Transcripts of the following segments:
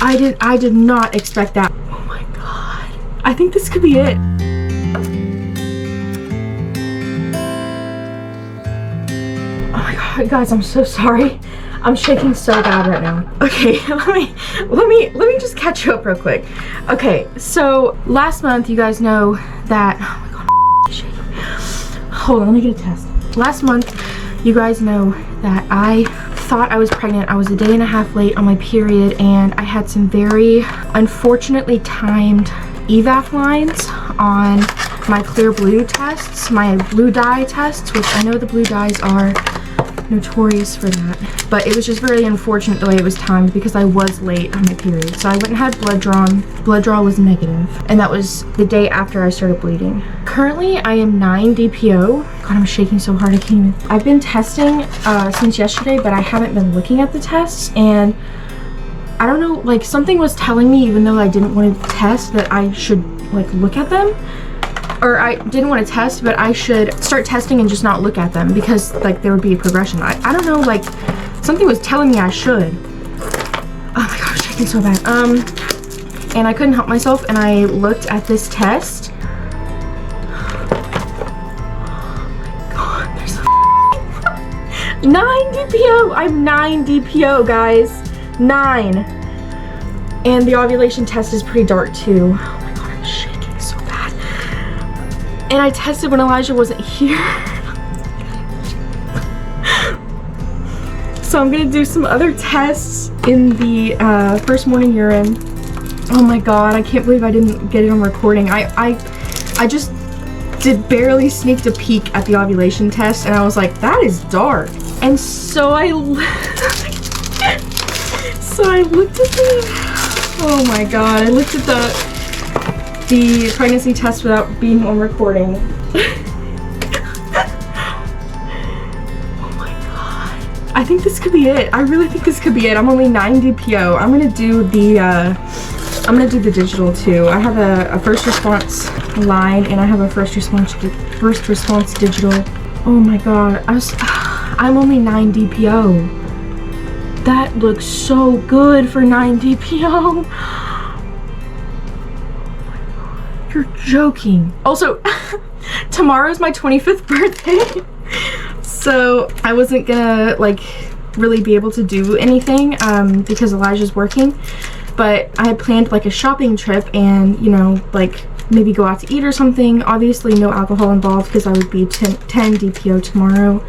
I did not expect that. Oh my god. I think this could be it. Oh my god, guys, I'm so sorry. I'm shaking so bad right now. Okay, let me just catch you up real quick. Okay, so last month you guys know that, oh my god, I'm shaking. Hold on, let me get a test. Last month you guys know that I thought I was pregnant. I was a day and a half late on my period, and I had some very unfortunately timed evap lines on my clear blue tests, my blue dye tests, which I know the blue dyes are notorious for that, but it was just very unfortunate the way it was timed because I was late on my period. So I went and had blood drawn. Blood draw was negative, and that was the day after I started bleeding. Currently I am 9 DPO. God, I'm shaking so hard I can't even. I've been testing since yesterday, but I haven't been looking at the tests, and I don't know, like something was telling me, even though I didn't want to test, that I should like look at them. Or I didn't want to test, but I should start testing and just not look at them because like there would be a progression. I don't know, like something was telling me I should. Oh my god, I'm shaking so bad. And I couldn't help myself, and I looked at this test. Oh my god, there's a 9 DPO. I'm 9 DPO, guys. 9. And the ovulation test is pretty dark too. And I tested when Elijah wasn't here. So I'm gonna do some other tests in the first morning urine. Oh my god, I can't believe I didn't get it on recording. I just barely sneaked a peek at the ovulation test, and I was like, that is dark. And so I looked at the, oh my god, I looked at the pregnancy test without being on recording. Oh my god. I think this could be it. I really think this could be it. I'm only 9 DPO. I'm gonna do the digital too. I have a first response line, and I have a first response digital. Oh my god. I'm only 9 DPO. That looks so good for 9 DPO. You're joking. Also, tomorrow's my 25th birthday, so I wasn't gonna like really be able to do anything because Elijah's working, but I had planned like a shopping trip and, you know, like maybe go out to eat or something. Obviously no alcohol involved because I would be 10 DPO tomorrow.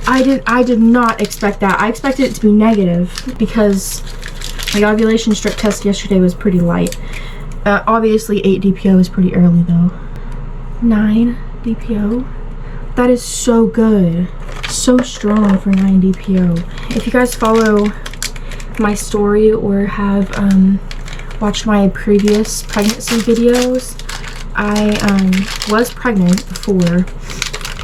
I did not expect that. I expected it to be negative because the ovulation strip test yesterday was pretty light. Obviously 8 DPO is pretty early though. 9 DPO. That is so good. So strong for 9 DPO. If you guys follow my story or have watched my previous pregnancy videos, I was pregnant before.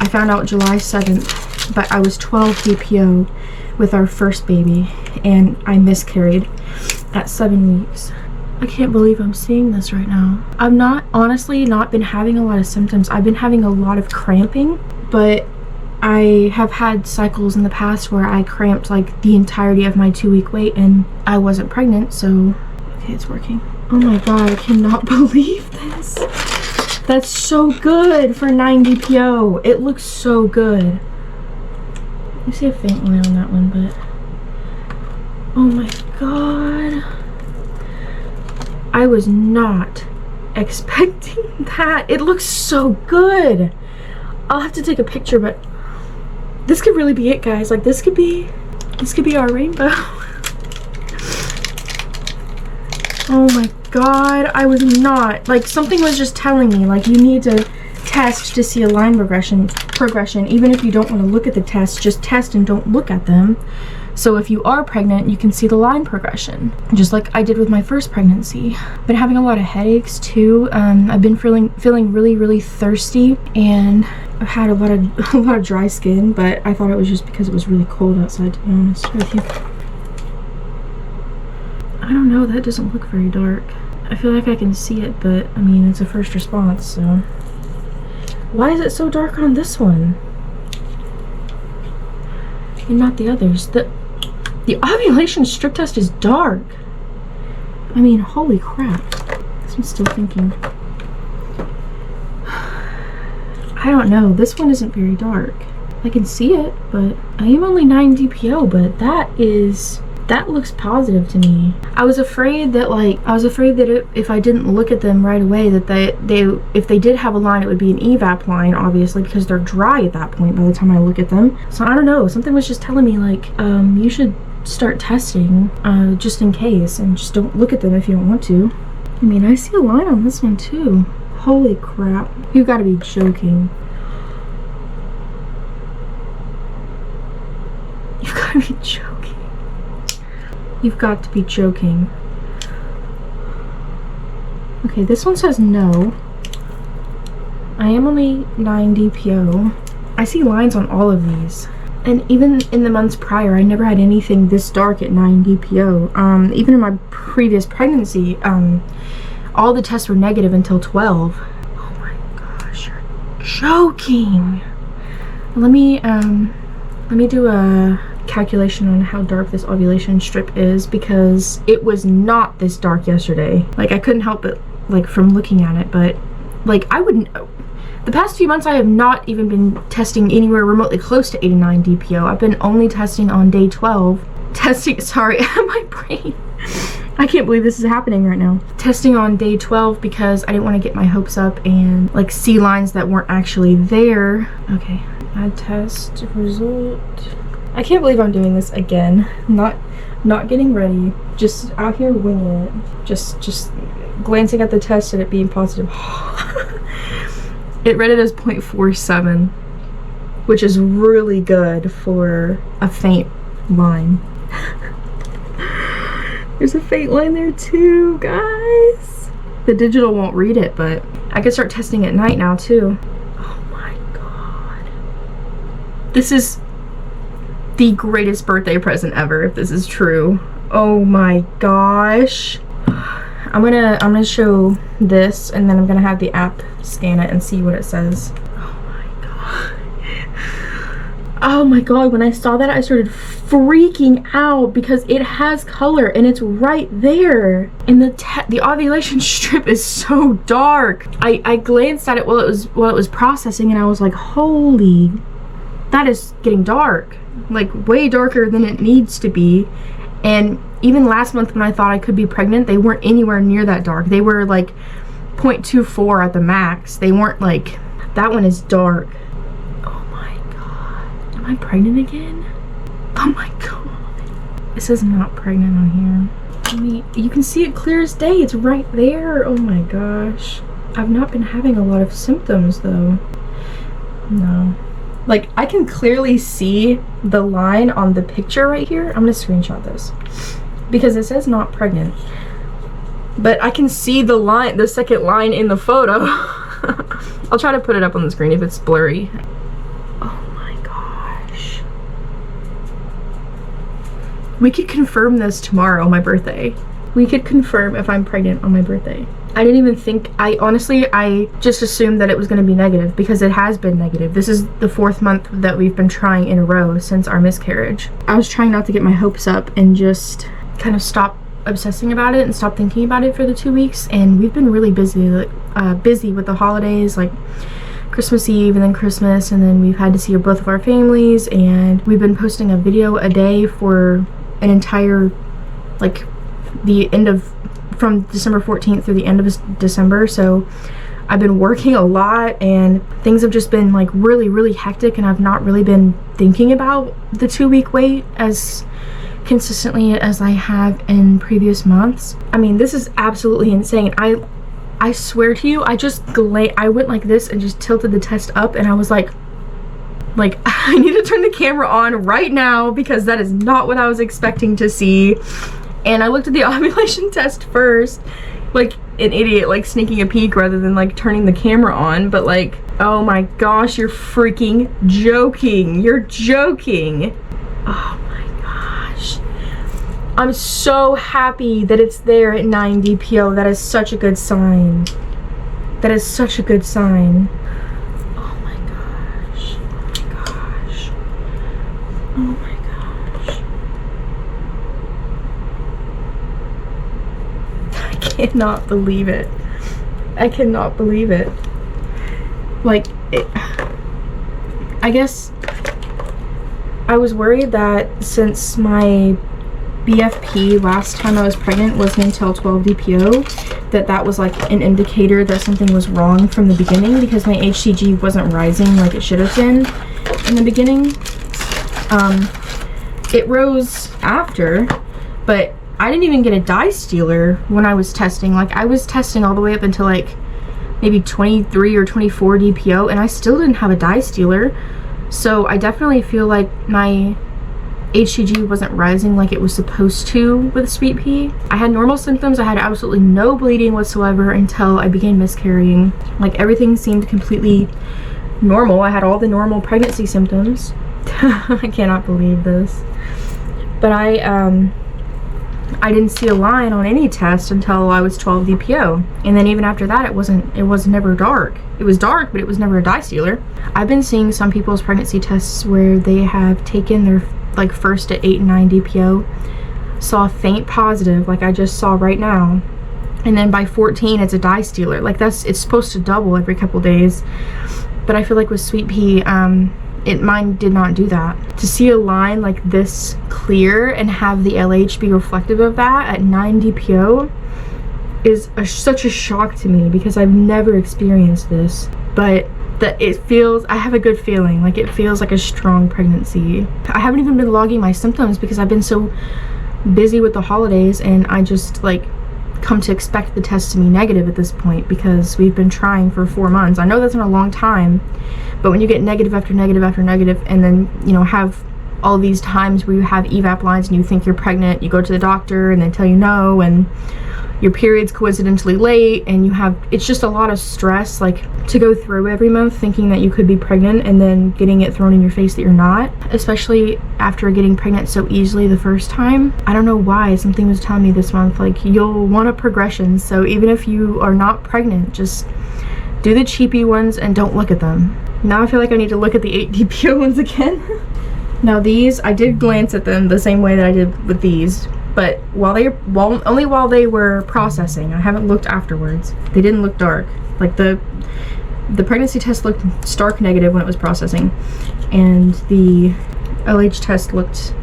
I found out July 7th, but I was 12 DPO with our first baby, and I miscarried at 7 weeks. I can't believe I'm seeing this right now. I've honestly not been having a lot of symptoms. I've been having a lot of cramping, but I have had cycles in the past where I cramped like the entirety of my 2-week wait, and I wasn't pregnant, so okay, it's working. Oh my god, I cannot believe this. That's so good for 9 DPO. It looks so good. You see a faint line on that one, but oh my god. I was not expecting that. It looks so good. I'll have to take a picture, but this could really be it, guys. Like this could be our rainbow. Oh my god, I was not, like something was just telling me like you need to test to see a line progression. Even if you don't want to look at the test, just test and don't look at them. So if you are pregnant, you can see the line progression, just like I did with my first pregnancy. Been having a lot of headaches too. I've been feeling really thirsty, and I've had a lot of dry skin, but I thought it was just because it was really cold outside, to be honest with you. I don't know, that doesn't look very dark. I feel like I can see it, but I mean, it's a first response, so. Why is it so dark on this one? And not the others. The ovulation strip test is dark. I mean, holy crap. This one's still thinking. I don't know. This one isn't very dark. I can see it, but I am only 9 DPO, but that looks positive to me. I was afraid that if I didn't look at them right away, that if they did have a line, it would be an evap line, obviously, because they're dry at that point by the time I look at them. So I don't know, something was just telling me like, you should start testing just in case, and just don't look at them if you don't want to. I mean, I see a line on this one too. Holy crap. You've got to be joking. You've got to be joking. You've got to be joking. Okay, this one says no. I am only 9 DPO. I see lines on all of these. And even in the months prior, I never had anything this dark at 9 DPO. Even in my previous pregnancy, all the tests were negative until 12. Oh my gosh, you're joking. Let me do a calculation on how dark this ovulation strip is, because it was not this dark yesterday. Like, I couldn't help it, like, from looking at it, but like, I wouldn't. The past few months I have not even been testing anywhere remotely close to 89 DPO. I've been only testing on day 12. Sorry, my brain. I can't believe this is happening right now. Testing on day 12 because I didn't want to get my hopes up and like see lines that weren't actually there. Okay, add test result. I can't believe I'm doing this again. Not getting ready. Just out here winging it. Just glancing at the test and it being positive. It read it as 0.47, which is really good for a faint line. There's a faint line there too, guys. The digital won't read it, but I can start testing at night now too. Oh my god. This is the greatest birthday present ever, if this is true. Oh my gosh. I'm gonna show this, and then I'm gonna have the app scan it and see what it says. Oh my god. Oh my god, when I saw that I started freaking out because it has color and it's right there. And the ovulation strip is so dark. I glanced at it while it was processing, and I was like, holy, that is getting dark. Like, way darker than it needs to be. And even last month when I thought I could be pregnant, they weren't anywhere near that dark. They were like 0.24 at the max. They weren't like, that one is dark. Oh my god. Am I pregnant again? Oh my god. It says not pregnant on here. I mean, you can see it clear as day. It's right there. Oh my gosh. I've not been having a lot of symptoms though. No. Like, I can clearly see the line on the picture right here. I'm gonna screenshot this because it says not pregnant, but I can see the line, the second line in the photo. I'll try to put it up on the screen if it's blurry. Oh my gosh. We could confirm this tomorrow on my birthday. We could confirm if I'm pregnant on my birthday. I didn't even think, I just assumed that it was going to be negative because it has been negative. This is the 4th month that we've been trying in a row since our miscarriage. I was trying not to get my hopes up and just kind of stop obsessing about it and stop thinking about it for the 2 weeks. And we've been really busy, busy with the holidays, like Christmas Eve and then Christmas, and then we've had to see both of our families, and we've been posting a video a day for an entire, like, the end of, from December 14th through the end of December. So I've been working a lot and things have just been like really hectic, and I've not really been thinking about the 2-week wait as consistently as I have in previous months. I mean, this is absolutely insane. I swear to you, I went like this and just tilted the test up, and I was like I need to turn the camera on right now because that is not what I was expecting to see. And I looked at the ovulation test first, like an idiot, like sneaking a peek rather than like turning the camera on. But like, oh my gosh, you're freaking joking. You're joking. Oh my gosh. I'm so happy that it's there at 9 DPO. That is such a good sign. That is such a good sign. Oh my gosh. Oh my gosh. Oh my gosh. cannot believe it. I cannot believe it. Like, I guess I was worried that since my BFP last time I was pregnant wasn't until 12 DPO, that was like an indicator that something was wrong from the beginning, because my HCG wasn't rising like it should have been in the beginning. It rose after, but I didn't even get a dye stealer when I was testing. Like, I was testing all the way up until like maybe 23 or 24 DPO, and I still didn't have a dye stealer. So I definitely feel like my HCG wasn't rising like it was supposed to with Sweet Pea. I had normal symptoms. I had absolutely no bleeding whatsoever until I began miscarrying. Like, everything seemed completely normal. I had all the normal pregnancy symptoms. I cannot believe this. But I didn't see a line on any test until I was 12 DPO. And then even after that, it was never dark. It was dark, but it was never a dye stealer. I've been seeing some people's pregnancy tests where they have taken their like first at 8 and 9 DPO, saw a faint positive like I just saw right now, and then by 14 it's a dye stealer. Like, it's supposed to double every couple days. But I feel like with Sweet Pea, mine did not do that. To see a line like this clear and have the LH be reflective of that at 9 DPO is such a shock to me, because I've never experienced this. But I have a good feeling. Like, it feels like a strong pregnancy. I haven't even been logging my symptoms because I've been so busy with the holidays, and I just like come to expect the test to be negative at this point, because we've been trying for 4 months. I know that's not a long time, but when you get negative after negative after negative, and then, you know, have all these times where you have evap lines and you think you're pregnant, you go to the doctor and they tell you no, and your period's coincidentally late, and it's just a lot of stress, like, to go through every month thinking that you could be pregnant and then getting it thrown in your face that you're not, especially after getting pregnant so easily the first time. I don't know why, something was telling me this month, like, you'll want a progression, so even if you are not pregnant, just do the cheapy ones and don't look at them. Now I feel like I need to look at the 8 DPO ones again. Now these, I did glance at them the same way that I did with these, but only while they were processing. I haven't looked afterwards. They didn't look dark. Like, the pregnancy test looked stark negative when it was processing, and the LH test looked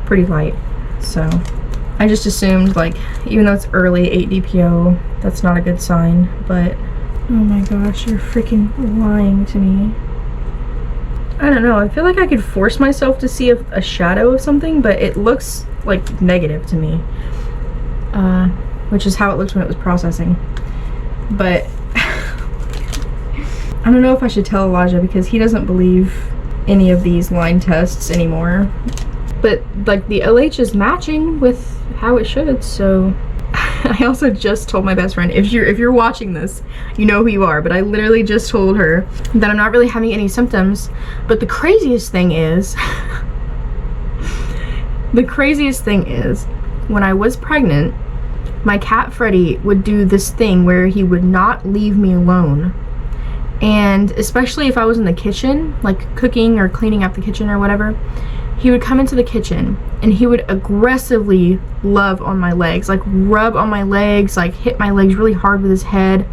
pretty light. So I just assumed, like, even though it's early 8 DPO, that's not a good sign. But oh my gosh, you're freaking lying to me. I don't know, I feel like I could force myself to see a shadow of something, but it looks like negative to me, which is how it looked when it was processing. But I don't know if I should tell Elijah, because he doesn't believe any of these line tests anymore. But like, the LH is matching with how it should, so I also just told my best friend, if you're watching this, you know who you are, but I literally just told her that I'm not really having any symptoms. But the craziest thing is when I was pregnant, my cat Freddy would do this thing where he would not leave me alone. And especially if I was in the kitchen, like cooking or cleaning up the kitchen or whatever, he would come into the kitchen and he would aggressively love on my legs, like rub on my legs, like hit my legs really hard with his head,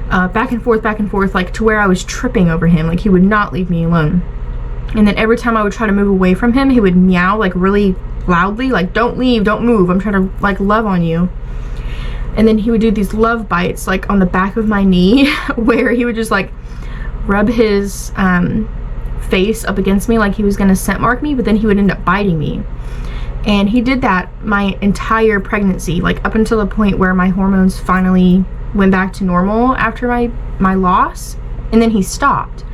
back and forth, like to where I was tripping over him. Like, he would not leave me alone. And then every time I would try to move away from him, he would meow like really loudly, like, don't leave, don't move, I'm trying to like love on you. And then he would do these love bites like on the back of my knee where he would just like rub his face up against me like he was gonna scent mark me, but then he would end up biting me. And he did that my entire pregnancy, like up until the point where my hormones finally went back to normal after my loss, and then he stopped.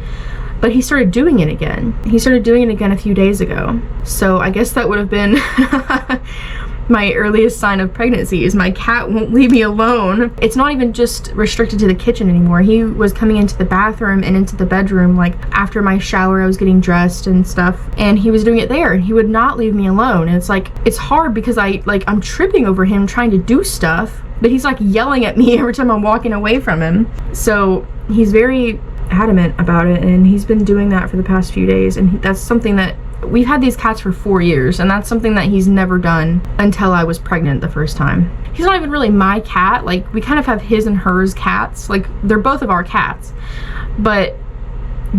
But he started doing it again. He started doing it again a few days ago. So I guess that would have been my earliest sign of pregnancy, is my cat won't leave me alone. It's not even just restricted to the kitchen anymore. He was coming into the bathroom and into the bedroom, like after my shower I was getting dressed and stuff, and he was doing it there. He would not leave me alone. And it's like, it's hard because I'm tripping over him trying to do stuff, but he's like yelling at me every time I'm walking away from him. So he's very adamant about it, and he's been doing that for the past few days, and that's something that we've had these cats for 4 years, and that's something that he's never done until I was pregnant the first time. He's not even really my cat. Like, we kind of have his and hers cats. Like, they're both of our cats. But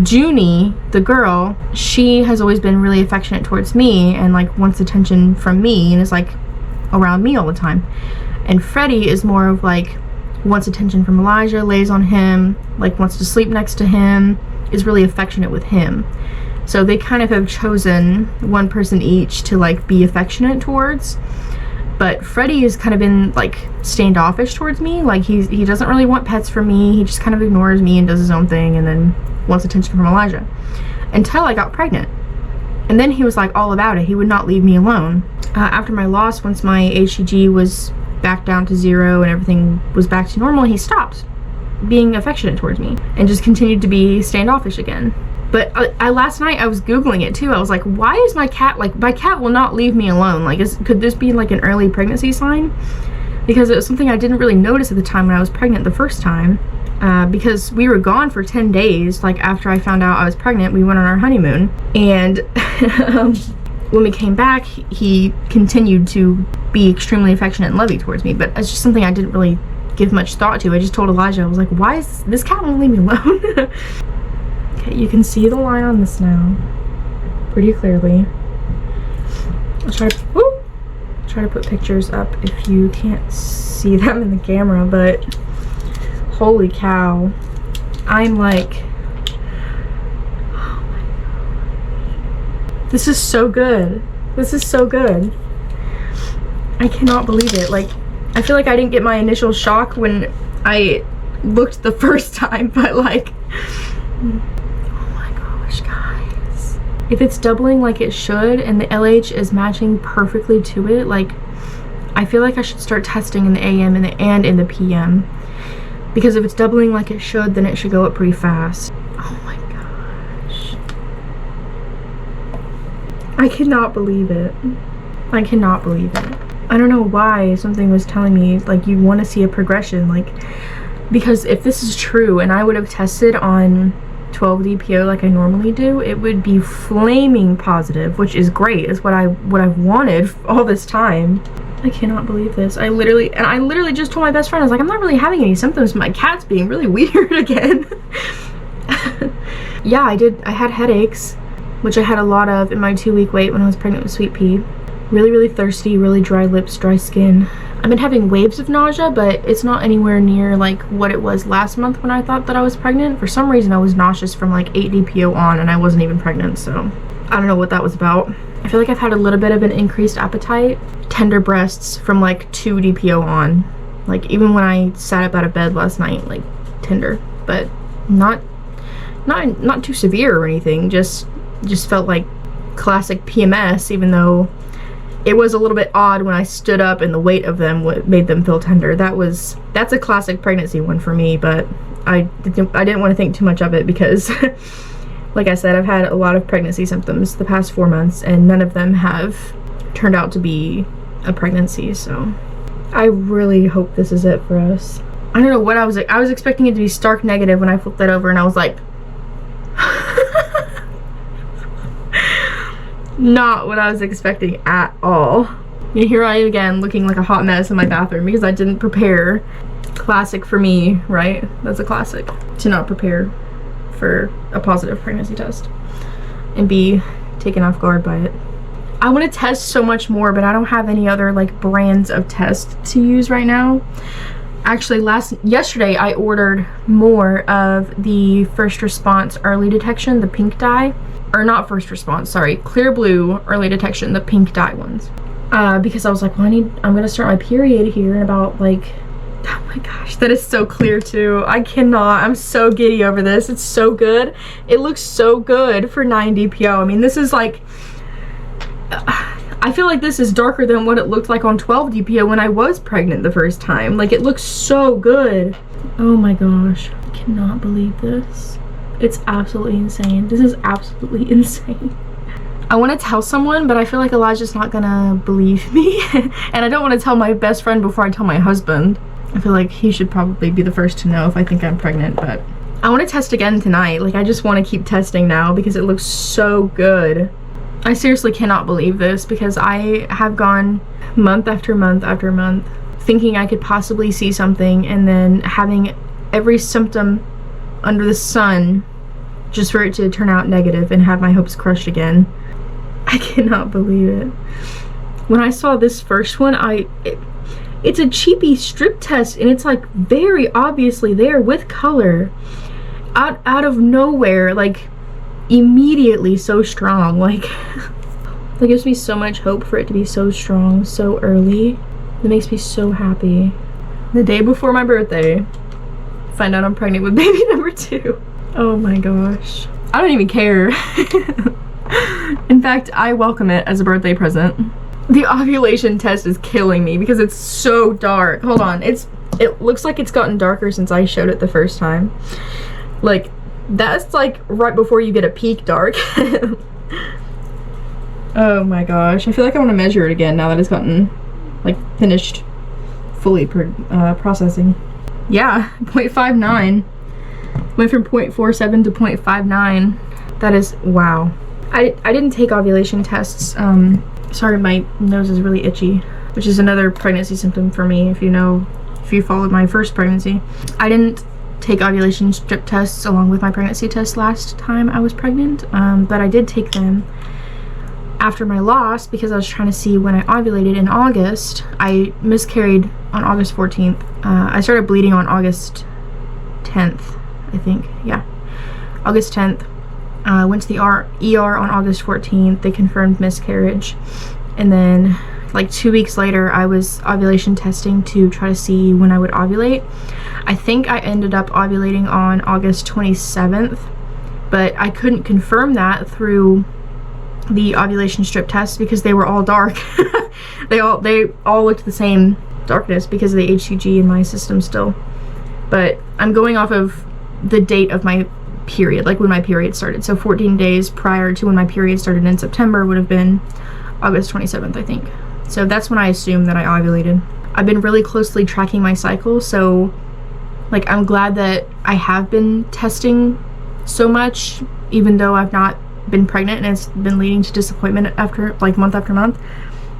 Junie, the girl, she has always been really affectionate towards me and like wants attention from me and is like around me all the time. And Freddie is more of like wants attention from Elijah, lays on him, like wants to sleep next to him, is really affectionate with him. So they kind of have chosen one person each to like be affectionate towards. But Freddie has kind of been like standoffish towards me. Like he doesn't really want pets from me. He just kind of ignores me and does his own thing and then wants attention from Elijah. Until I got pregnant. And then he was like all about it. He would not leave me alone. After my loss, once my HCG was back down to 0 and everything was back to normal, he stopped being affectionate towards me and just continued to be standoffish again. But last night I was Googling it too. I was like, why is my cat, like, my cat will not leave me alone. Like, could this be like an early pregnancy sign? Because it was something I didn't really notice at the time when I was pregnant the first time. Because we were gone for 10 days, like after I found out I was pregnant, we went on our honeymoon. And when we came back, he continued to be extremely affectionate and loving towards me. But it's just something I didn't really give much thought to. I just told Elijah, I was like, why is this cat won't leave me alone? Okay, you can see the line on this now pretty clearly. I'll try to put pictures up if you can't see them in the camera, but holy cow. I'm like, oh my god. This is so good. This is so good. I cannot believe it. Like, I feel like I didn't get my initial shock when I looked the first time, but like, guys, if it's doubling like it should and the LH is matching perfectly to it, like, I feel like I should start testing in the AM and in the PM, because if it's doubling like it should, then it should go up pretty fast. Oh my gosh, I cannot believe it. I cannot believe it. I don't know why something was telling me like you want to see a progression, like, because if this is true and I would have tested on 12 DPO like I normally do, it would be flaming positive, which is great. It's what I've wanted all this time. I cannot believe this. I literally just told my best friend, I was like, I'm not really having any symptoms. My cat's being really weird again. Yeah, I had headaches, which I had a lot of in my 2-week wait when I was pregnant with Sweet Pea. Really thirsty, really dry lips, dry skin. I've been having waves of nausea, but it's not anywhere near like what it was last month when I thought that I was pregnant. For some reason I was nauseous from like 8 DPO on and I wasn't even pregnant, so I don't know what that was about. I feel like I've had a little bit of an increased appetite. Tender breasts from like 2 DPO on. Like, even when I sat up out of bed last night, like, tender, but not too severe or anything. Just felt like classic PMS, even though it was a little bit odd when I stood up and the weight of them made them feel tender. That's a classic pregnancy one for me, but I didn't want to think too much of it because like I said, I've had a lot of pregnancy symptoms the past 4 months and none of them have turned out to be a pregnancy, so I really hope this is it for us. I don't know what I was expecting it to be stark negative when I flipped that over and I was like not what I was expecting at all. And here I am again looking like a hot mess in my bathroom because I didn't prepare. Classic for me, right? That's a classic. To not prepare for a positive pregnancy test and be taken off guard by it. I want to test so much more, but I don't have any other like brands of tests to use right now. Actually, yesterday I ordered more of the first response early detection, the pink dye. Or not first response, sorry, clear blue early detection, the pink dye ones. Because I was like, well, I'm gonna start my period here in about like, oh my gosh, that is so clear too. I cannot, I'm so giddy over this. It's so good. It looks so good for 9 DPO. I mean, this is like, I feel like this is darker than what it looked like on 12 DPO when I was pregnant the first time. Like, it looks so good. Oh my gosh, I cannot believe this. It's absolutely insane. This is absolutely insane. I want to tell someone, but I feel like Elijah's not gonna believe me. And I don't want to tell my best friend before I tell my husband. I feel like he should probably be the first to know if I think I'm pregnant, but I want to test again tonight. Like, I just want to keep testing now because it looks so good. I seriously cannot believe this because I have gone month after month after month thinking I could possibly see something, and then having every symptom under the sun just for it to turn out negative and have my hopes crushed again. I cannot believe it. When I saw this first one, it's a cheapy strip test, and it's like very obviously there with color. Out of nowhere, like immediately so strong. Like that gives me so much hope for it to be so strong so early. It makes me so happy. The day before my birthday, find out I'm pregnant with baby number 2. Oh my gosh. I don't even care. In fact, I welcome it as a birthday present. The ovulation test is killing me because it's so dark. Hold on, it looks like it's gotten darker since I showed it the first time. Like, that's like right before you get a peak dark. Oh my gosh, I feel like I want to measure it again now that it's gotten like finished fully processing. Yeah, 0.59. Went from 0.47 to 0.59. That is, wow. I didn't take ovulation tests. Sorry, my nose is really itchy, which is another pregnancy symptom for me. If you followed my first pregnancy, I didn't take ovulation strip tests along with my pregnancy test last time I was pregnant, but I did take them after my loss because I was trying to see when I ovulated in August. I miscarried on August 14th. I started bleeding on August 10th, I think. Yeah, August 10th. Went to the ER on August 14th. They confirmed miscarriage, and then like 2 weeks later I was ovulation testing to try to see when I would ovulate. I think I ended up ovulating on August 27th, but I couldn't confirm that through the ovulation strip test because they were all dark. they all looked the same darkness because of the HCG in my system still. But I'm going off of the date of my period, like when my period started. So 14 days prior to when my period started in September would have been August 27th, I think. So that's when I assumed that I ovulated. I've been really closely tracking my cycle, so like I'm glad that I have been testing so much, even though I've not been pregnant and it's been leading to disappointment after like month after month,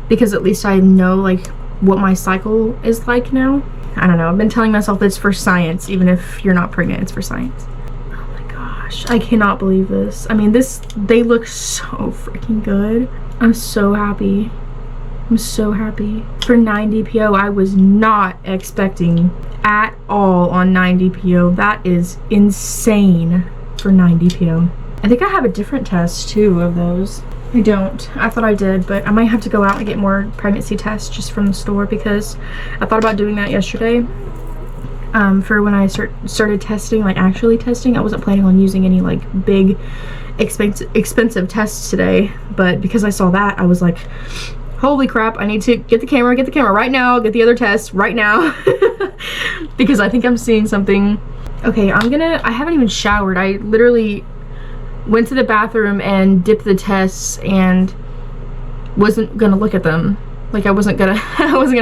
because at least I know like what my cycle is like now. I don't know, I've been telling myself it's for science. Even if you're not pregnant, it's for science. I cannot believe this. I mean, they look so freaking good. I'm so happy. I'm so happy. For 9 DPO, I was not expecting at all on 9 DPO. That is insane for 9 DPO. I think I have a different test too of those. I don't. I thought I did, but I might have to go out and get more pregnancy tests just from the store because I thought about doing that yesterday. For when I started testing, like actually testing, I wasn't planning on using any like big expensive tests today, but because I saw that, I was like, holy crap, I need to get the camera right now, get the other tests right now. Because I think I'm seeing something. Okay, I haven't even showered. I literally went to the bathroom and dipped the tests and wasn't gonna look at them. Like I wasn't gonna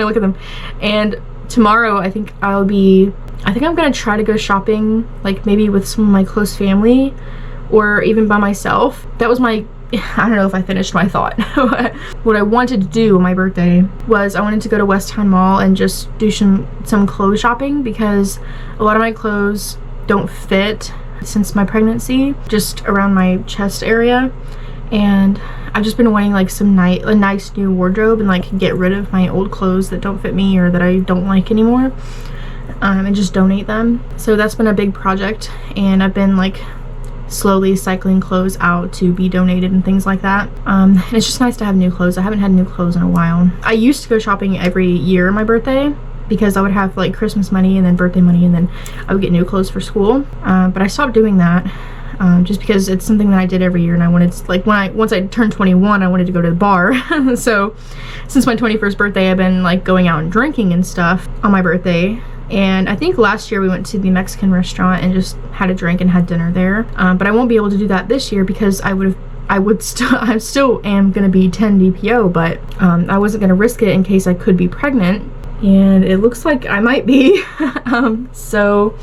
look at them. And tomorrow I think I'm gonna try to go shopping, like maybe with some of my close family or even by myself. That was I don't know if I finished my thought. What I wanted to do on my birthday was I wanted to go to Westtown Mall and just do some clothes shopping because a lot of my clothes don't fit since my pregnancy, just around my chest area, and I've just been wanting like a nice new wardrobe and like get rid of my old clothes that don't fit me or that I don't like anymore, and just donate them. So that's been a big project, and I've been like slowly cycling clothes out to be donated and things like that. And it's just nice to have new clothes. I haven't had new clothes in a while. I used to go shopping every year on my birthday because I would have like Christmas money and then birthday money, and then I would get new clothes for school. But I stopped doing that just because it's something that I did every year, and I wanted to, like once I turned 21, I wanted to go to the bar. So since my 21st birthday, I've been like going out and drinking and stuff on my birthday. And I think last year we went to the Mexican restaurant and just had a drink and had dinner there. But I won't be able to do that this year because I still am gonna be 10 DPO, but I wasn't gonna risk it in case I could be pregnant, and it looks like I might be. So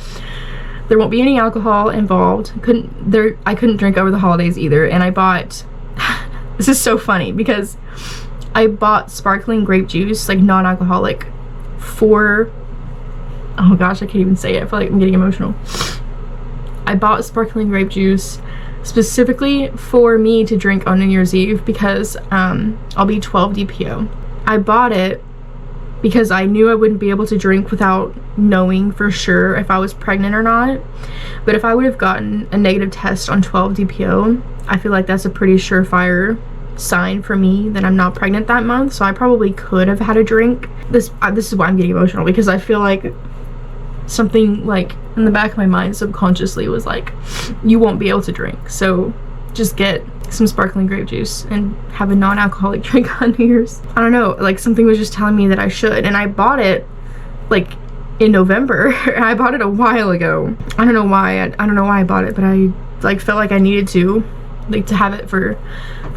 there won't be any alcohol involved. I couldn't drink over the holidays either, and I bought This is so funny because I bought sparkling grape juice, like non-alcoholic, for, oh gosh, I can't even say it. I feel like I'm getting emotional. I bought sparkling grape juice specifically for me to drink on New Year's Eve because I'll be 12 DPO. I bought it because I knew I wouldn't be able to drink without knowing for sure if I was pregnant or not. But if I would have gotten a negative test on 12 DPO, I feel like that's a pretty surefire sign for me that I'm not pregnant that month. So I probably could have had a drink. This is why I'm getting emotional, because I feel like something like in the back of my mind subconsciously was like, you won't be able to drink, so just get some sparkling grape juice and have a non-alcoholic drink on New Year's. I don't know, like something was just telling me that I should, and I bought it like in November. I bought it a while ago. I don't know why. I don't know why I bought it, but I like felt like I needed to, like, to have it for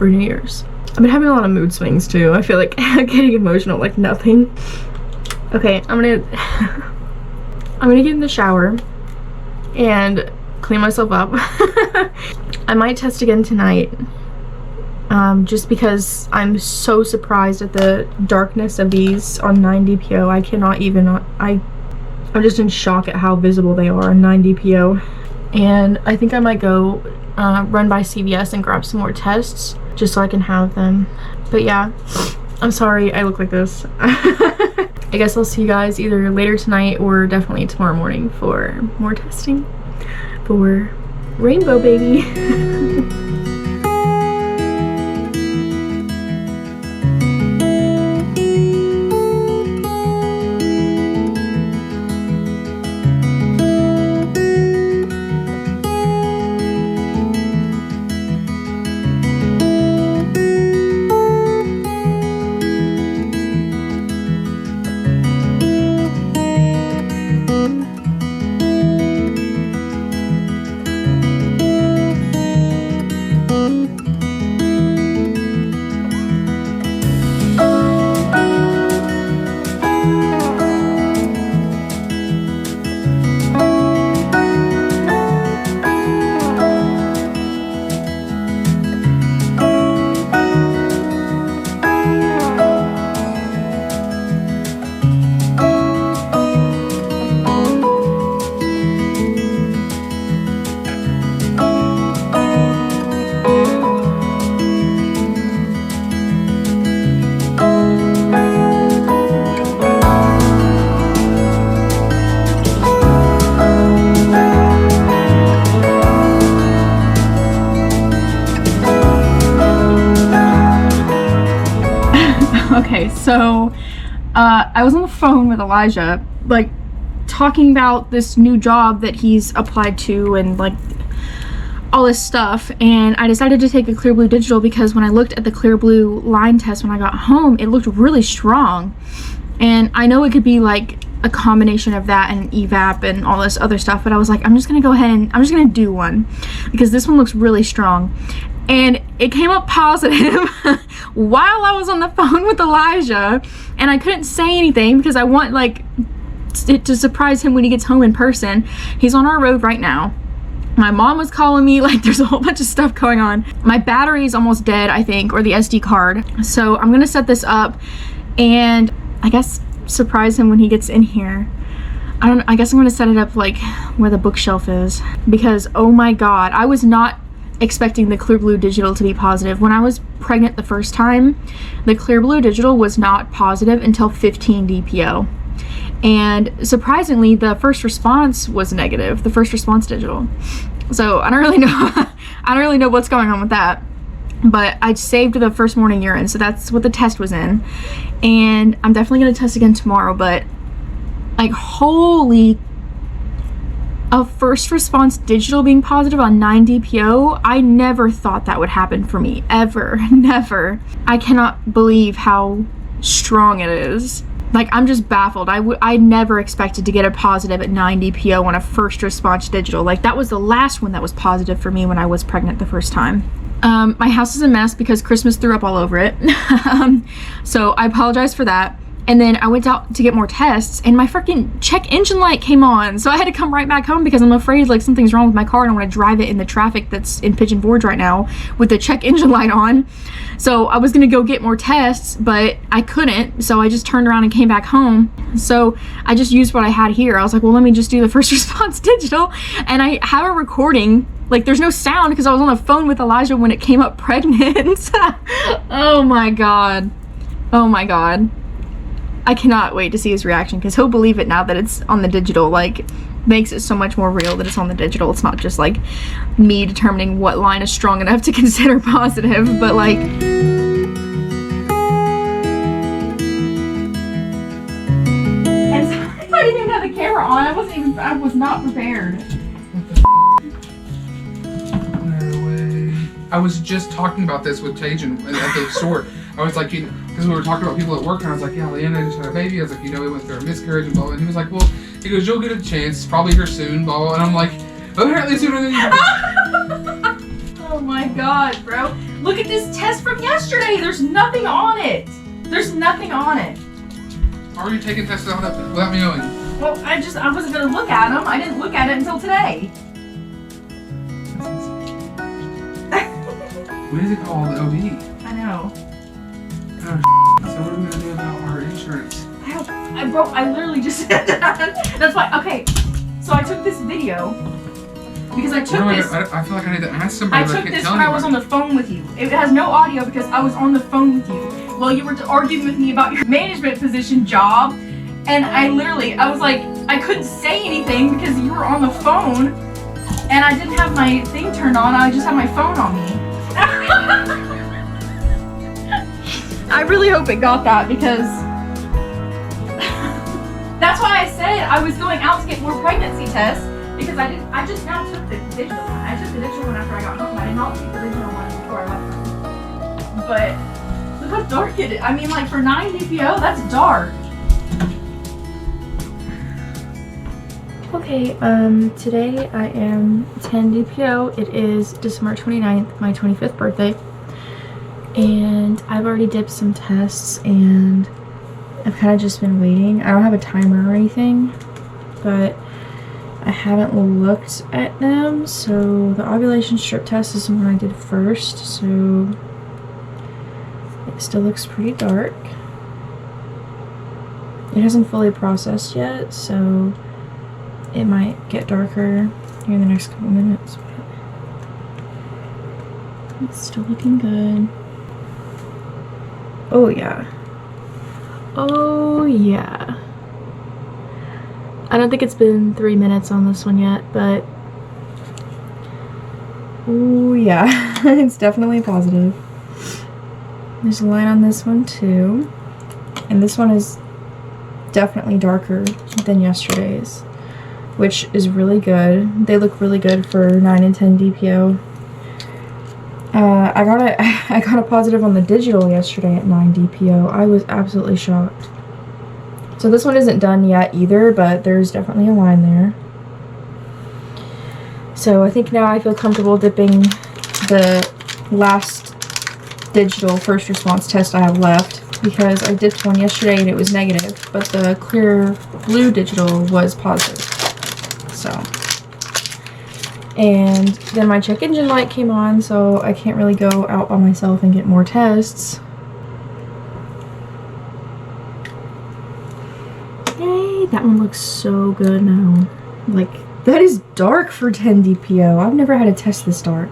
New Year's. I've been having a lot of mood swings too. I feel like I'm getting emotional like nothing. Okay, I'm gonna get in the shower and clean myself up. I might test again tonight, just because I'm so surprised at the darkness of these on 9 DPO. I cannot even, I'm just in shock at how visible they are on 9 DPO. And I think I might go run by CVS and grab some more tests just so I can have them. But yeah, I'm sorry I look like this. I guess I'll see you guys either later tonight or definitely tomorrow morning for more testing for Rainbow Baby. Okay, so I was on the phone with Elijah, like, talking about this new job that he's applied to and like all this stuff, and I decided to take a Clear Blue Digital because when I looked at the Clear Blue line test when I got home, it looked really strong. And I know it could be like a combination of that and EVAP and all this other stuff, but I was like, I'm just gonna go ahead and I'm just gonna do one because this one looks really strong. And it came up positive while I was on the phone with Elijah, and I couldn't say anything because I want like to surprise him when he gets home in person. He's on our road right now. My mom was calling me, like there's a whole bunch of stuff going on. My battery is almost dead, I think, or the SD card. So I'm gonna set this up and I guess surprise him when he gets in here. I guess I'm gonna set it up like where the bookshelf is, because oh my god, I was not expecting the Clear Blue Digital to be positive. When I was pregnant the first time, the Clear Blue Digital was not positive until 15 DPO. And surprisingly, the first response was negative, the first response digital. So I don't really know I don't really know what's going on with that. But I saved the first morning urine, so that's what the test was in. And I'm definitely gonna test again tomorrow, but like holy, a first response digital being positive on 9 DPO, I never thought that would happen for me, ever, never. I cannot believe how strong it is. Like, I'm just baffled. I never expected to get a positive at 9 DPO on a first response digital. Like, that was the last one that was positive for me when I was pregnant the first time. My house is a mess because Christmas threw up all over it. So I apologize for that. And then I went out to get more tests, and my freaking check engine light came on. So I had to come right back home because I'm afraid like something's wrong with my car and I want to drive it in the traffic that's in Pigeon Forge right now with the check engine light on. So I was gonna go get more tests, but I couldn't. So I just turned around and came back home. So I just used what I had here. I was like, well, let me just do the first response digital. And I have a recording. Like, there's no sound because I was on the phone with Elijah when it came up pregnant. Oh my God. Oh my God. I cannot wait to see his reaction because he'll believe it now that it's on the digital. Like, makes it so much more real that it's on the digital. It's not just like me determining what line is strong enough to consider positive, but like... And so, I didn't even have the camera on. I was not prepared. I was just talking about this with Tajan at the store. I was like, because we were talking about people at work, and I was like, yeah, Leanna just had a baby. I was like, we went through a miscarriage and blah, blah. And he was like, well, he goes, you'll get a chance, probably here soon, blah, blah. And I'm like, apparently sooner than you. Oh my God, bro. Look at this test from yesterday. There's nothing on it. There's nothing on it. How are you taking tests without me knowing? Well, I wasn't going to look at them. I didn't look at it until today. What is it called? OB? I know. Oh, so what are we going to do about our insurance? I literally just said that. That's why. Okay, so I took this video because I took this. I feel like I need to ask somebody. I took this when I was on the phone with you. It has no audio because I was on the phone with you while you were arguing with me about your management position job. And I was like, I couldn't say anything because you were on the phone and I didn't have my thing turned on. I just had my phone on me. I really hope it got that because that's why I said I was going out to get more pregnancy tests because I just now took the digital one. I took the digital one after I got home. I did not take the original one before I left home. But look how dark it is. I mean, like for 9 DPO, that's dark. Okay, today I am 10 DPO. It is December 29th, my 25th birthday. And I've already dipped some tests and I've kind of just been waiting. I don't have a timer or anything, but I haven't looked at them. So the ovulation strip test is the one I did first. So it still looks pretty dark. It hasn't fully processed yet, so it might get darker here in the next couple minutes, but it's still looking good. Oh yeah. Oh yeah. I don't think it's been 3 minutes on this one yet, but oh yeah, it's definitely positive. There's a line on this one too, and this one is definitely darker than yesterday's, which is really good. They look really good for 9 and 10 DPO. I got a positive on the digital yesterday at 9 DPO. I was absolutely shocked. So this one isn't done yet either, but there's definitely a line there. So I think now I feel comfortable dipping the last digital first response test I have left, because I dipped one yesterday and it was negative, but the clear blue digital was positive. So, and then my check engine light came on, so I can't really go out by myself and get more tests. Yay, that one looks so good now. Like, that is dark for 10 DPO. I've never had a test this dark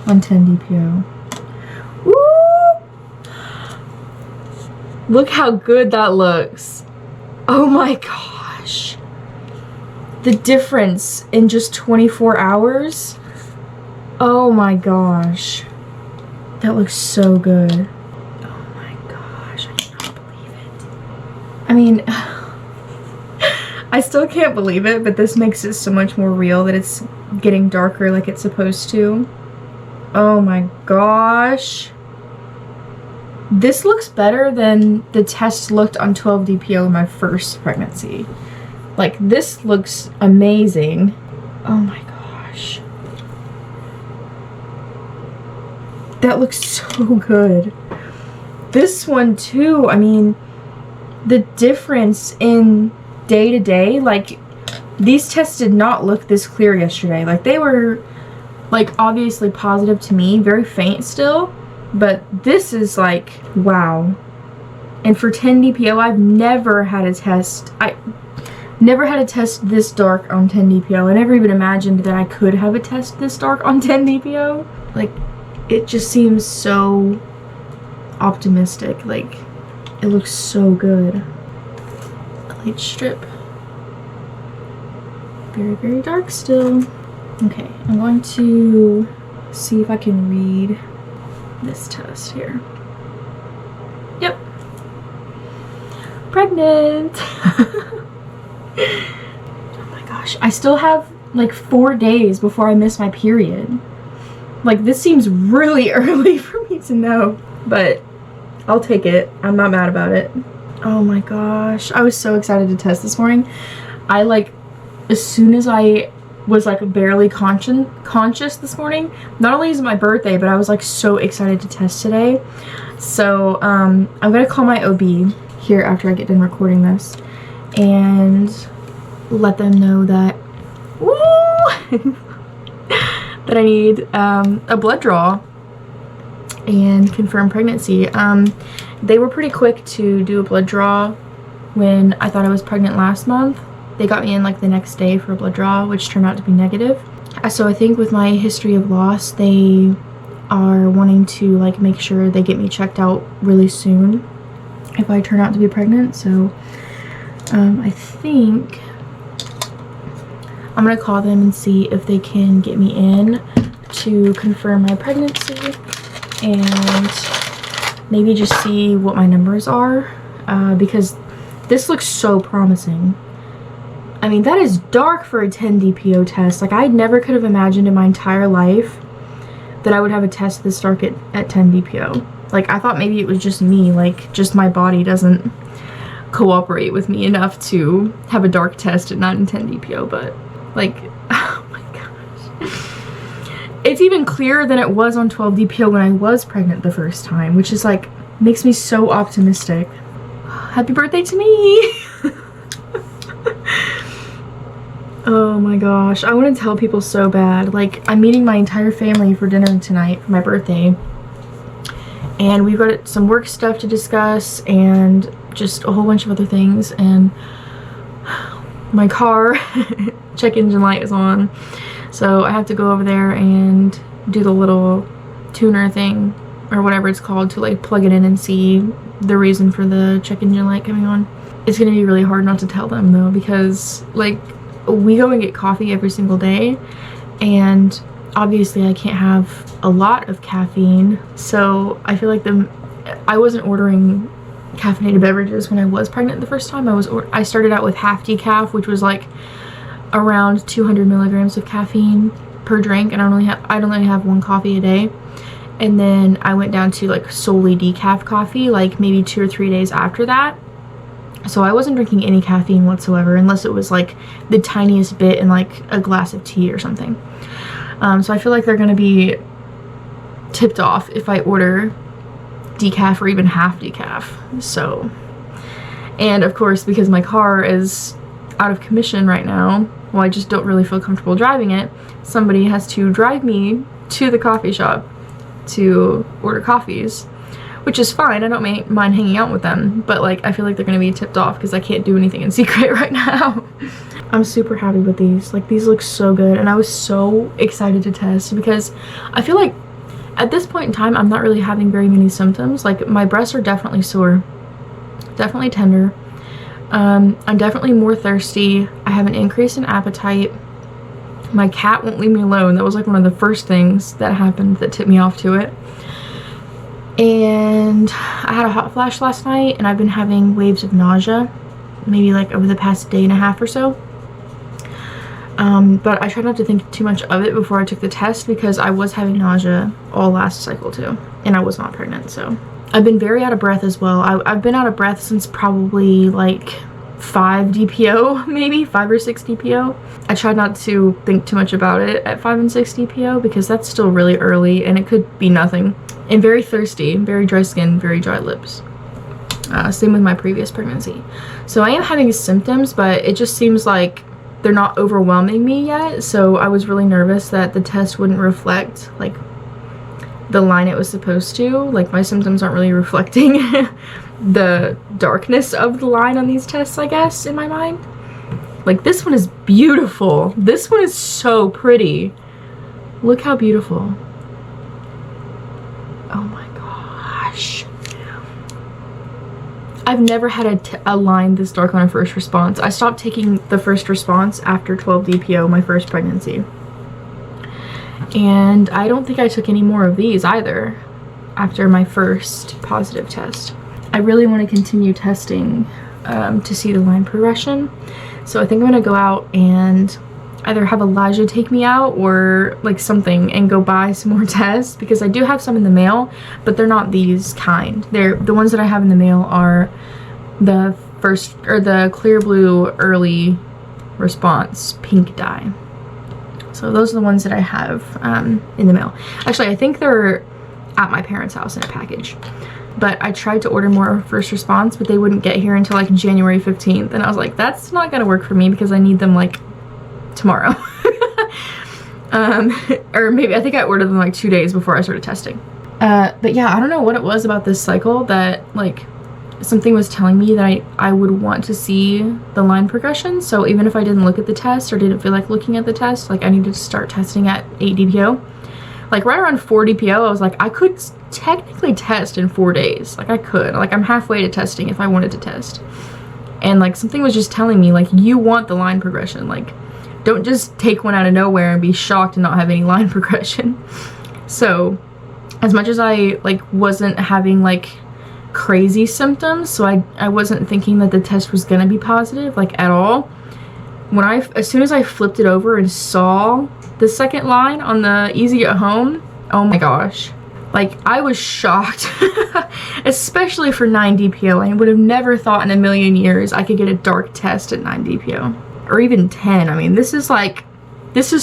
on 10 DPO. Woo! Look how good that looks. Oh my gosh. The difference in just 24 hours. Oh my gosh. That looks so good. Oh my gosh, I cannot believe it. I mean, I still can't believe it, but this makes it so much more real that it's getting darker like it's supposed to. Oh my gosh. This looks better than the test looked on 12 DPO in my first pregnancy. Like, this looks amazing. Oh my gosh. That looks so good. This one too, I mean, the difference in day to day, like these tests did not look this clear yesterday. Like they were like obviously positive to me, very faint still, but this is like, wow. And for 10 DPO, I've never had a test. I never had a test this dark on 10 DPO. I never even imagined that I could have a test this dark on 10 DPO. Like, it just seems so optimistic. Like, it looks so good. Light strip. Very, very dark still. Okay, I'm going to see if I can read this test here. Yep. Pregnant. Oh my gosh, I still have like 4 days before I miss my period. Like, this seems really early for me to know, but I'll take it. I'm not mad about it. Oh my gosh, I was so excited to test this morning. I like, as soon as I was like barely conscious this morning, not only is it my birthday, but I was like so excited to test today. So I'm gonna call my OB here after I get done recording this and let them know that that I need a blood draw and confirm pregnancy. They were pretty quick to do a blood draw when I thought I was pregnant last month. They got me in like the next day for a blood draw, which turned out to be negative. So I think with my history of loss, they are wanting to like make sure they get me checked out really soon if I turn out to be pregnant. So I think I'm gonna call them and see if they can get me in to confirm my pregnancy and maybe just see what my numbers are, because this looks so promising. I mean, that is dark for a 10 DPO test. Like, I never could have imagined in my entire life that I would have a test this dark at 10 DPO. Like, I thought maybe it was just me, like, just my body doesn't cooperate with me enough to have a dark test at 9 and 10 DPO, but, like, oh my gosh. It's even clearer than it was on 12 DPO when I was pregnant the first time, which is, like, makes me so optimistic. Happy birthday to me! Oh my gosh, I want to tell people so bad. Like, I'm meeting my entire family for dinner tonight for my birthday, and we've got some work stuff to discuss and just a whole bunch of other things, and my car check engine light is on, so I have to go over there and do the little tuner thing or whatever it's called to like plug it in and see the reason for the check engine light coming on. It's gonna be really hard not to tell them though, because like we go and get coffee every single day, and obviously I can't have a lot of caffeine, so I feel like I wasn't ordering caffeinated beverages when I was pregnant the first time. I started out with half decaf, which was like around 200 milligrams of caffeine per drink, and I only have 1 coffee a day. And then I went down to like solely decaf coffee like maybe 2 or 3 days after that. So I wasn't drinking any caffeine whatsoever, unless it was like the tiniest bit in like a glass of tea or something. So I feel like they're gonna be tipped off if I order decaf or even half decaf. So, and of course, because my car is out of commission right now, well, I just don't really feel comfortable driving it, somebody has to drive me to the coffee shop to order coffees, which is fine. I don't mind hanging out with them, but like I feel like they're gonna be tipped off because I can't do anything in secret right now. I'm super happy with these. Like, these look so good, and I was so excited to test because I feel like at this point in time I'm not really having very many symptoms. Like, my breasts are definitely sore, definitely tender. I'm definitely more thirsty. I have an increase in appetite. My cat won't leave me alone. That was like one of the first things that happened that tipped me off to it. And I had a hot flash last night, and I've been having waves of nausea maybe like over the past day and a half or so. But I tried not to think too much of it before I took the test because I was having nausea all last cycle too, and I was not pregnant. So I've been very out of breath as well. I've been out of breath since probably like 5 DPO, maybe 5 or 6 DPO. I tried not to think too much about it at 5 and 6 DPO because that's still really early and it could be nothing. And very thirsty, very dry skin, very dry lips. Same with my previous pregnancy. So I am having symptoms, but it just seems like they're not overwhelming me yet. So I was really nervous that the test wouldn't reflect like the line it was supposed to. Like my symptoms aren't really reflecting the darkness of the line on these tests, I guess, in my mind. Like this one is beautiful. This one is so pretty. Look how beautiful. Oh my gosh. I've never had a line this dark on a first response. I stopped taking the first response after 12 DPO, my first pregnancy. And I don't think I took any more of these either after my first positive test. I really want to continue testing to see the line progression. So I think I'm going to go out and either have Elijah take me out or like something and go buy some more tests, because I do have some in the mail, but they're not these kind. The ones that I have in the mail are the first, or the clear blue early response pink dye. So those are the ones that I have in the mail. Actually, I think they're at my parents' house in a package. But I tried to order more first response, but they wouldn't get here until like January 15th. And I was like, that's not gonna work for me because I need them like tomorrow. Or maybe I think I ordered them like 2 days before I started testing. But yeah, I don't know what it was about this cycle that like something was telling me that I would want to see the line progression. So even if I didn't look at the test or didn't feel like looking at the test, like I needed to start testing at 8 DPO. Like right around 4 DPO, I was like, I could technically test in 4 days. Like I could, like I'm halfway to testing if I wanted to test. And like something was just telling me like, you want the line progression. Like don't just take one out of nowhere and be shocked and not have any line progression. So as much as I like wasn't having like crazy symptoms, so I wasn't thinking that the test was gonna be positive like at all. When as soon as I flipped it over and saw the second line on the easy at home, oh my gosh, like I was shocked. Especially for 9 DPO. I would have never thought in a million years I could get a dark test at 9 DPO or even 10. I mean, this is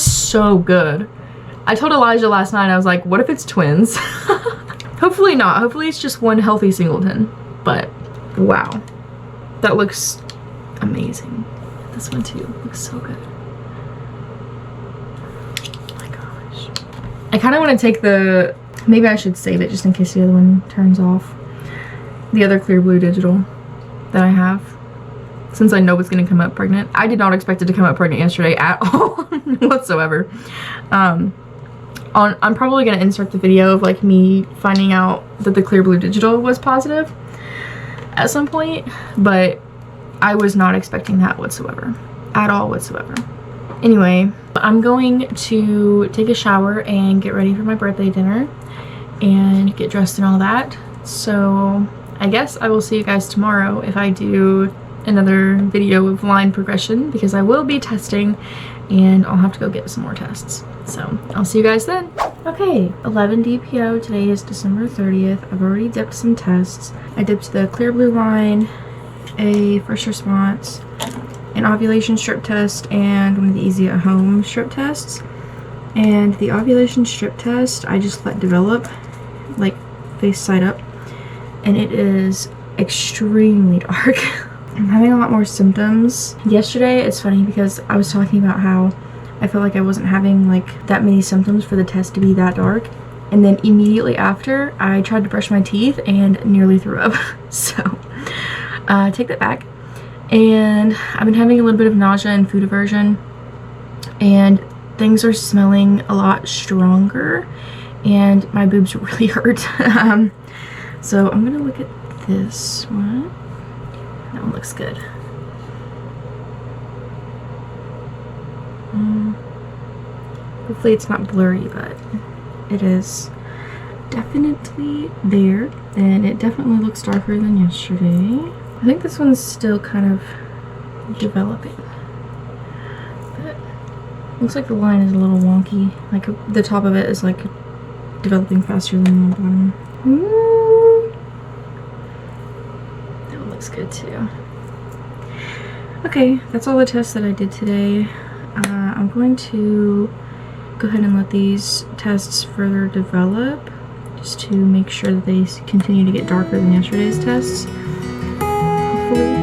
so good. I told Elijah last night, I was like, what if it's twins? Hopefully not. Hopefully it's just one healthy singleton. But wow, that looks amazing. This one too looks so good. Oh my gosh. I kind of want to take maybe I should save it just in case the other one turns off. The other clear blue digital that I have, since I know it's going to come up pregnant. I did not expect it to come up pregnant yesterday at all whatsoever. I'm probably going to insert the video of like me finding out that the clear blue digital was positive at some point, but I was not expecting that whatsoever, at all whatsoever. Anyway, I'm going to take a shower and get ready for my birthday dinner and get dressed and all that. So I guess I will see you guys tomorrow if I do another video of line progression, because I will be testing and I'll have to go get some more tests. So I'll see you guys then. Okay, 11 DPO. Today is December 30th. I've already dipped some tests. I dipped the clear blue line, a first response, an ovulation strip test, and one of the easy at home strip tests. And the ovulation strip test I just let develop like face side up, and it is extremely dark. I'm having a lot more symptoms. Yesterday, it's funny because I was talking about how I felt like I wasn't having like that many symptoms for the test to be that dark, and then immediately after I tried to brush my teeth and nearly threw up. So take that back. And I've been having a little bit of nausea and food aversion, and things are smelling a lot stronger, and my boobs really hurt. So I'm gonna look at this one. That one looks good. Hopefully it's not blurry, but it is definitely there, and it definitely looks darker than yesterday. I think this one's still kind of developing, but looks like the line is a little wonky. Like the top of it is like developing faster than the bottom. Ooh. That one looks good too. Okay, that's all the tests that I did today. I'm going to go ahead and let these tests further develop, just to make sure that they continue to get darker than yesterday's tests. hopefully.